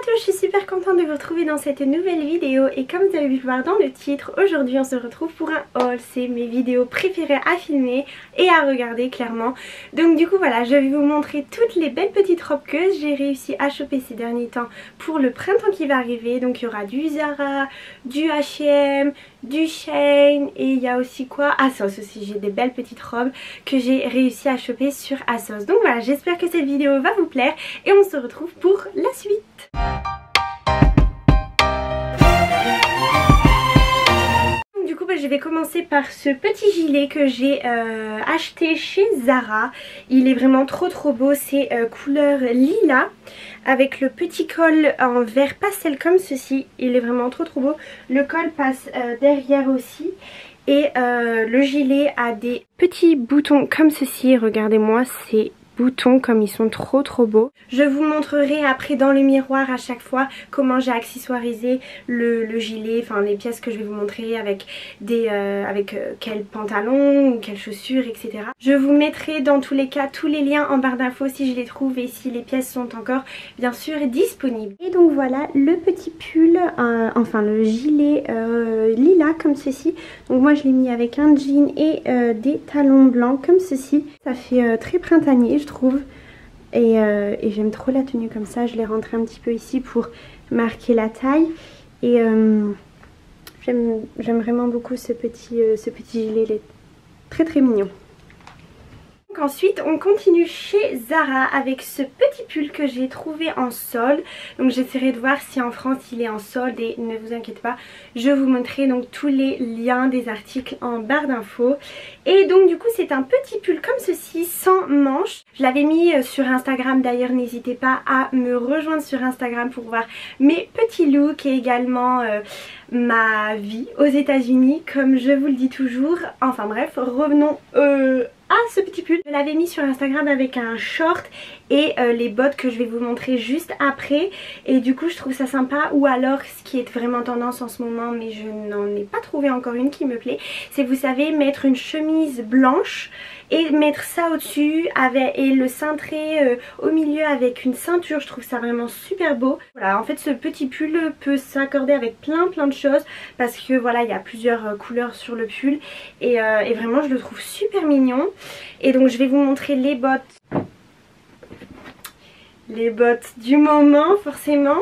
à tous, je suis super contente de vous retrouver dans cette nouvelle vidéo et comme vous avez pu voir dans le titre, aujourd'hui on se retrouve pour un haul. C'est mes vidéos préférées à filmer et à regarder clairement. Donc du coup voilà, je vais vous montrer toutes les belles petites robes que j'ai réussi à choper ces derniers temps pour le printemps qui va arriver. Donc il y aura du Zara, du H&M, du Shein et il y a aussi quoi, ASOS aussi. J'ai des belles petites robes que j'ai réussi à choper sur ASOS. Donc voilà, j'espère que cette vidéo va vous plaire et on se retrouve pour la suite. Du coup je vais commencer par ce petit gilet que j'ai acheté chez Zara. Il est vraiment trop beau, c'est couleur lilas avec le petit col en vert pastel comme ceci. Il est vraiment trop beau. Le col passe derrière aussi. Et le gilet a des petits boutons comme ceci. Regardez-moi ces boutons comme ils sont trop beaux. Je vous montrerai après dans le miroir à chaque fois comment j'ai accessoirisé le gilet, enfin les pièces que je vais vous montrer avec quel pantalon ou quelles chaussures, etc. Je vous mettrai dans tous les cas tous les liens en barre d'infos si je les trouve et si les pièces sont encore bien sûr disponibles. Et donc voilà le petit pull, enfin le gilet lilas comme ceci. Donc moi je l'ai mis avec un jean et des talons blancs comme ceci. Ça fait très printanier je trouve et j'aime trop la tenue comme ça. Je l'ai rentrée un petit peu ici pour marquer la taille et j'aime vraiment beaucoup ce petit gilet, il est très mignon. Donc ensuite on continue chez Zara avec ce petit pull que j'ai trouvé en solde. Donc j'essaierai de voir si en France il est en solde et ne vous inquiétez pas, je vous montrerai donc tous les liens des articles en barre d'infos. Et donc du coup c'est un petit pull comme ceci sans manches. Je l'avais mis sur Instagram d'ailleurs, n'hésitez pas à me rejoindre sur Instagram pour voir mes petits looks et également ma vie aux États-Unis comme je vous le dis toujours. Enfin bref, revenons ce petit pull. Je l'avais mis sur Instagram avec un short et les bottes que je vais vous montrer juste après. Et du coup je trouve ça sympa. Ou alors ce qui est vraiment tendance en ce moment, mais je n'en ai pas trouvé encore une qui me plaît, c'est vous savez mettre une chemise blanche et mettre ça au-dessus et le cintrer au milieu avec une ceinture. Je trouve ça vraiment super beau. Voilà, en fait ce petit pull peut s'accorder avec plein de choses parce que voilà, il y a plusieurs couleurs sur le pull et vraiment je le trouve super mignon. Et donc je vais vous montrer les bottes du moment forcément.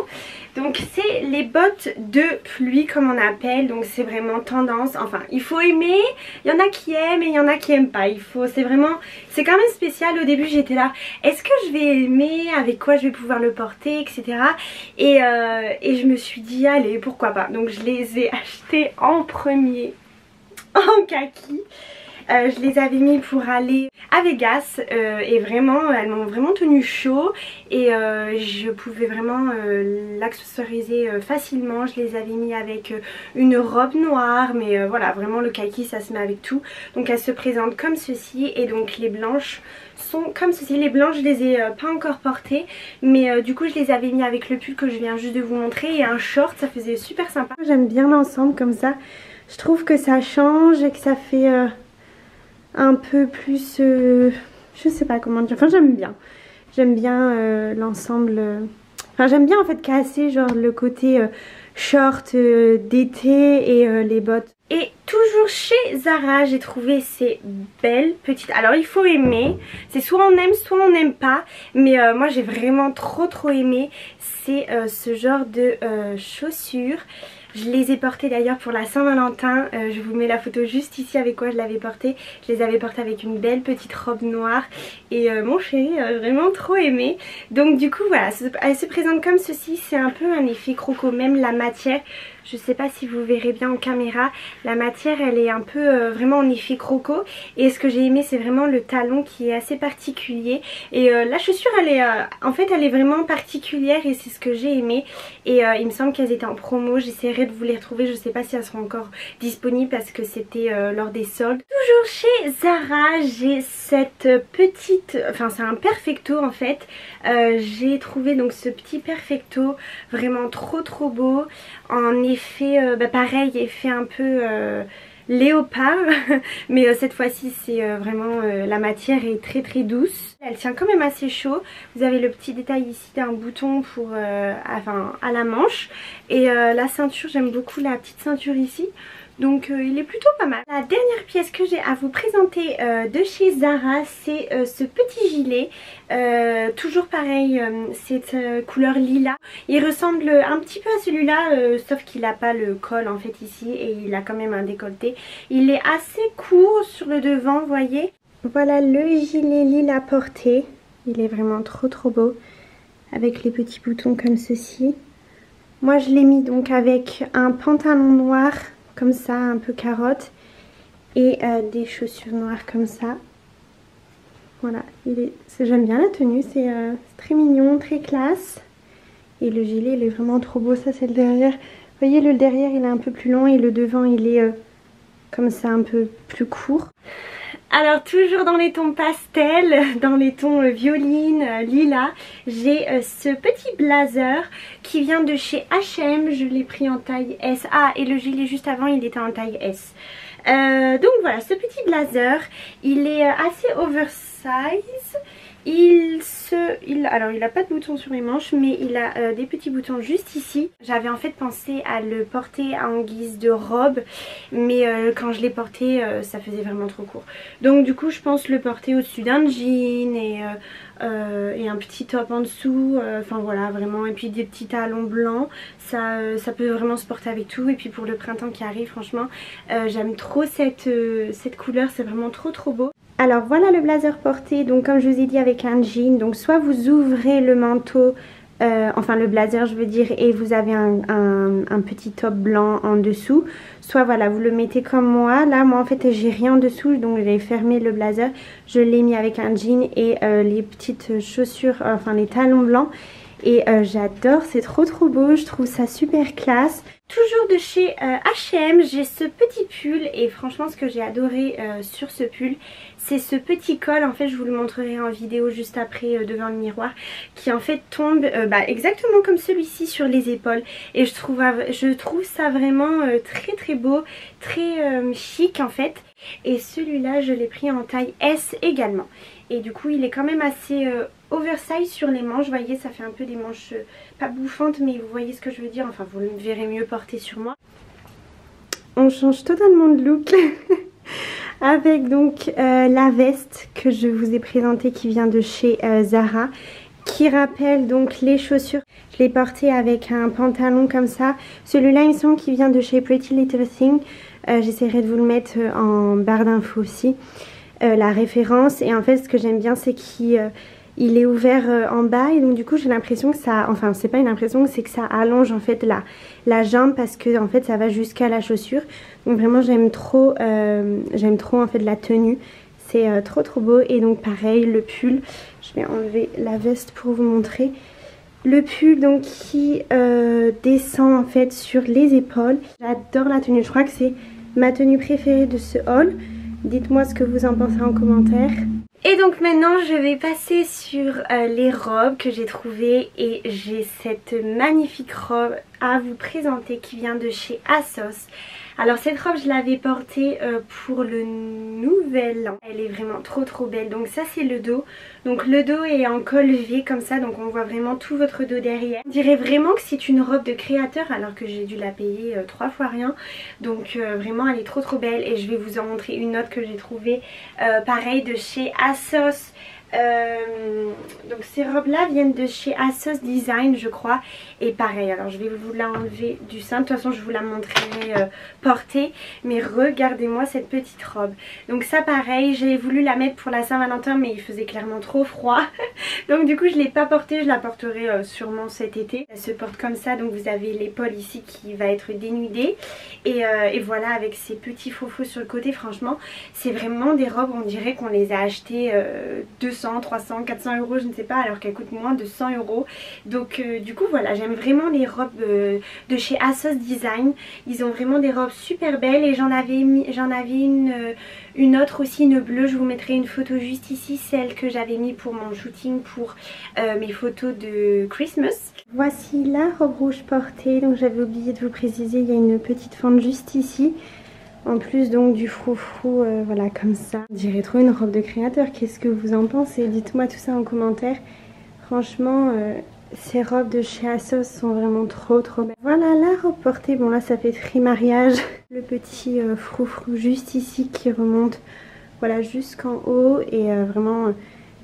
Donc c'est les bottes de pluie comme on appelle, donc c'est vraiment tendance, enfin il faut aimer, il y en a qui aiment et il y en a qui aiment pas, c'est quand même spécial. Au début j'étais là, est-ce que je vais aimer, avec quoi je vais pouvoir le porter, etc. Et je me suis dit allez pourquoi pas, donc je les ai achetés en premier en kaki. Je les avais mis pour aller à Vegas et vraiment elles m'ont vraiment tenu chaud et je pouvais vraiment l'accessoiriser facilement. Je les avais mis avec une robe noire mais voilà, vraiment le kaki ça se met avec tout. Donc elles se présentent comme ceci et donc les blanches sont comme ceci. Les blanches je les ai pas encore portées mais du coup je les avais mis avec le pull que je viens juste de vous montrer et un short, ça faisait super sympa. J'aime bien l'ensemble comme ça, je trouve que ça change et que ça fait un peu plus je sais pas comment dire, enfin j'aime bien l'ensemble, enfin j'aime bien en fait casser genre le côté short d'été et les bottes. Et toujours chez Zara j'ai trouvé ces belles petites, alors il faut aimer, c'est soit on aime soit on n'aime pas, mais moi j'ai vraiment trop aimé. C'est ce genre de chaussures. Je les ai portées d'ailleurs pour la Saint-Valentin, je vous mets la photo juste ici avec quoi je l'avais portée. Je les avais portées avec une belle petite robe noire et mon chéri a vraiment trop aimé. Donc du coup voilà, elle se présente comme ceci, c'est un peu un effet croco, même la matière. Je sais pas si vous verrez bien en caméra, la matière elle est un peu vraiment en effet croco. Et ce que j'ai aimé c'est vraiment le talon qui est assez particulier. Et la chaussure elle est en fait elle est vraiment particulière et c'est ce que j'ai aimé. Et il me semble qu'elles étaient en promo, j'essaierai de vous les retrouver, je sais pas si elles seront encore disponibles parce que c'était lors des soldes. Toujours chez Zara j'ai cette petite, enfin c'est un perfecto en fait. J'ai trouvé donc ce petit perfecto vraiment trop beau en effet pareil, effet un peu léopard mais cette fois-ci c'est vraiment la matière est très très douce. Elle tient quand même assez chaud. Vous avez le petit détail ici d'un bouton pour à la manche et la ceinture, j'aime beaucoup la petite ceinture ici. Donc il est plutôt pas mal. La dernière pièce que j'ai à vous présenter de chez Zara, c'est ce petit gilet. Toujours pareil, cette couleur lilas. Il ressemble un petit peu à celui-là, sauf qu'il n'a pas le col en fait ici et il a quand même un décolleté. Il est assez court sur le devant, vous voyez. Voilà le gilet lilas porté. Il est vraiment trop beau. Avec les petits boutons comme ceci. Moi je l'ai mis donc avec un pantalon noir. Comme ça, un peu carotte et des chaussures noires comme ça. Voilà, j'aime bien la tenue, c'est très mignon, très classe. Et le gilet, il est vraiment trop beau, ça c'est le derrière. Vous voyez, le derrière, il est un peu plus long et le devant, il est comme ça, un peu plus court. Alors toujours dans les tons pastels, dans les tons violine, lilas, j'ai ce petit blazer qui vient de chez H&M, je l'ai pris en taille S. Ah, et le gilet juste avant il était en taille S. Donc voilà, ce petit blazer, il est assez oversize. Alors il n'a pas de boutons sur les manches mais il a des petits boutons juste ici. J'avais en fait pensé à le porter en guise de robe mais quand je l'ai porté ça faisait vraiment trop court. Donc du coup je pense le porter au-dessus d'un jean et un petit top en dessous. Enfin voilà vraiment, et puis des petits talons blancs. Ça peut vraiment se porter avec tout. Et puis pour le printemps qui arrive, franchement j'aime trop cette couleur, c'est vraiment trop beau. Alors voilà le blazer porté, donc comme je vous ai dit avec un jean, donc soit vous ouvrez le manteau, enfin le blazer je veux dire, et vous avez un petit top blanc en dessous, soit voilà vous le mettez comme moi. Là moi en fait j'ai rien en dessous, donc j'ai fermé le blazer, je l'ai mis avec un jean et les petites chaussures, enfin les talons blancs. Et j'adore, c'est trop beau, je trouve ça super classe. Toujours de chez H&M, j'ai ce petit pull et franchement ce que j'ai adoré sur ce pull, c'est ce petit col. En fait je vous le montrerai en vidéo juste après devant le miroir, qui en fait tombe exactement comme celui-ci sur les épaules. Et je trouve ça vraiment très beau, très chic en fait. Et celui-là je l'ai pris en taille S également. Et du coup il est quand même assez oversize sur les manches, vous voyez ça fait un peu des manches pas bouffantes mais vous voyez ce que je veux dire, enfin vous le verrez mieux porté sur moi. On change totalement de look avec donc la veste que je vous ai présentée qui vient de chez Zara, qui rappelle donc les chaussures. Je l'ai portée avec un pantalon comme ça. Celui-là il me semble qu'il vient de chez Pretty Little Thing. J'essaierai de vous le mettre en barre d'infos aussi, la référence. Et en fait ce que j'aime bien c'est qu'il est ouvert en bas et donc du coup j'ai l'impression que ça, enfin c'est pas une impression, c'est que ça allonge en fait la jambe parce que en fait ça va jusqu'à la chaussure. Donc vraiment j'aime trop en fait la tenue, c'est trop beau. Et donc pareil le pull, je vais enlever la veste pour vous montrer. Le pull donc qui descend en fait sur les épaules. J'adore la tenue, je crois que c'est ma tenue préférée de ce haul. Dites-moi ce que vous en pensez en commentaire. Et donc maintenant je vais passer sur les robes que j'ai trouvées et j'ai cette magnifique robe à vous présenter qui vient de chez ASOS. Alors cette robe je l'avais portée pour le nouvel an, elle est vraiment trop belle. Donc ça c'est le dos, donc le dos est en col V comme ça, donc on voit vraiment tout votre dos derrière. On dirait vraiment que c'est une robe de créateur alors que j'ai dû la payer 3 fois rien. Donc vraiment elle est trop belle et je vais vous en montrer une autre que j'ai trouvée pareil de chez ASOS. Donc ces robes là viennent de chez ASOS Design je crois. Et pareil, alors je vais vous la enlever du sein, de toute façon je vous la montrerai portée. Mais regardez-moi cette petite robe. Donc ça pareil, j'ai voulu la mettre pour la Saint-Valentin mais il faisait clairement trop froid. Donc du coup je ne l'ai pas portée, je la porterai sûrement cet été. Elle se porte comme ça, donc vous avez l'épaule ici qui va être dénudée. Et voilà, avec ces petits faux sur le côté, franchement c'est vraiment des robes, on dirait qu'on les a achetées 200, 300, 400 euros, je ne sais pas, alors qu'elles coûtent moins de 100 euros. Donc du coup voilà, j'aime vraiment les robes de chez ASOS Design. Ils ont vraiment des robes super belles et j'en avais une autre aussi, une bleue. Je vous mettrai une photo juste ici, celle que j'avais mis pour mon shooting pour mes photos de Christmas. Voici la robe rouge portée, donc j'avais oublié de vous préciser, il y a une petite fente juste ici. En plus donc du froufrou, voilà comme ça. On dirait trop une robe de créateur. Qu'est-ce que vous en pensez? Dites-moi tout ça en commentaire. Franchement, ces robes de chez ASOS sont vraiment trop belles. Voilà la robe portée. Bon là ça fait très mariage. Le petit froufrou juste ici qui remonte, voilà, jusqu'en haut et vraiment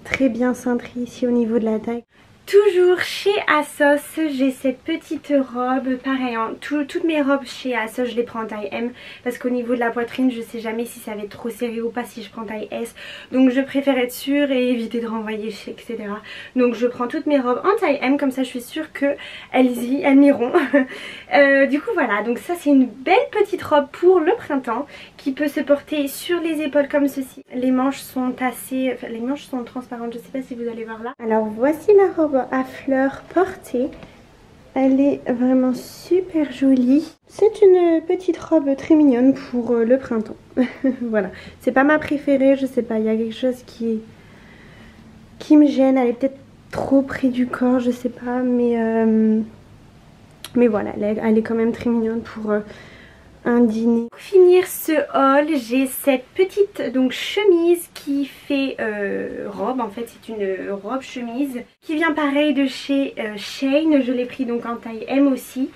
très bien cintré ici au niveau de la taille. Toujours chez ASOS, j'ai cette petite robe, pareil, hein, toutes mes robes chez ASOS je les prends en taille M parce qu'au niveau de la poitrine je sais jamais si ça va être trop serré ou pas si je prends taille S, donc je préfère être sûre et éviter de renvoyer etc. Donc je prends toutes mes robes en taille M, comme ça je suis sûre qu'elles m'iront. Du coup voilà, donc ça c'est une belle petite robe pour le printemps qui peut se porter sur les épaules comme ceci. Les manches sont assez, enfin, les manches sont transparentes, je sais pas si vous allez voir là. Alors voici la robe à fleurs portée. Elle est vraiment super jolie. C'est une petite robe très mignonne pour le printemps. Voilà, c'est pas ma préférée, je sais pas, il y a quelque chose qui me gêne. Elle est peut-être trop près du corps, je sais pas, mais voilà, elle est quand même très mignonne pour un dîner. Pour finir ce haul, j'ai cette petite donc chemise qui fait robe, en fait c'est une robe chemise qui vient pareil de chez Shein. Je l'ai pris donc en taille M aussi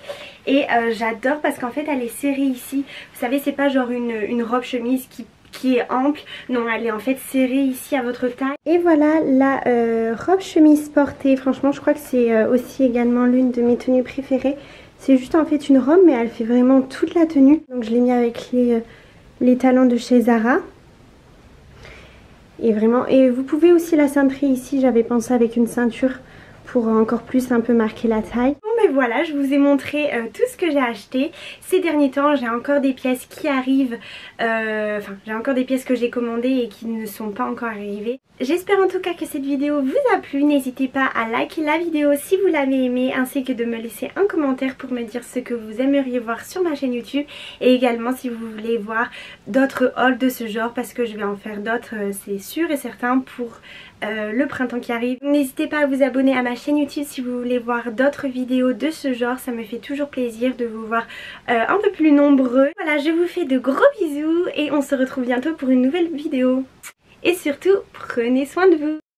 et j'adore parce qu'en fait elle est serrée ici. Vous savez, c'est pas genre une robe chemise qui est ample, non, elle est en fait serrée ici à votre taille. Et voilà la robe chemise portée. Franchement je crois que c'est aussi également l'une de mes tenues préférées. C'est juste en fait une robe mais elle fait vraiment toute la tenue. Donc je l'ai mis avec les talons de chez Zara. Et vraiment, et vous pouvez aussi la cintrer ici, j'avais pensé avec une ceinture pour encore plus un peu marquer la taille. Bon mais voilà, je vous ai montré tout ce que j'ai acheté. Ces derniers temps j'ai encore des pièces qui arrivent, enfin j'ai encore des pièces que j'ai commandées et qui ne sont pas encore arrivées. J'espère en tout cas que cette vidéo vous a plu. N'hésitez pas à liker la vidéo si vous l'avez aimée, ainsi que de me laisser un commentaire pour me dire ce que vous aimeriez voir sur ma chaîne YouTube. Et également si vous voulez voir d'autres hauls de ce genre, parce que je vais en faire d'autres, c'est sûr et certain, pour le printemps qui arrive. N'hésitez pas à vous abonner à ma chaîne YouTube si vous voulez voir d'autres vidéos de ce genre. Ça me fait toujours plaisir de vous voir un peu plus nombreux. Voilà, je vous fais de gros bisous et on se retrouve bientôt pour une nouvelle vidéo. Et surtout, prenez soin de vous.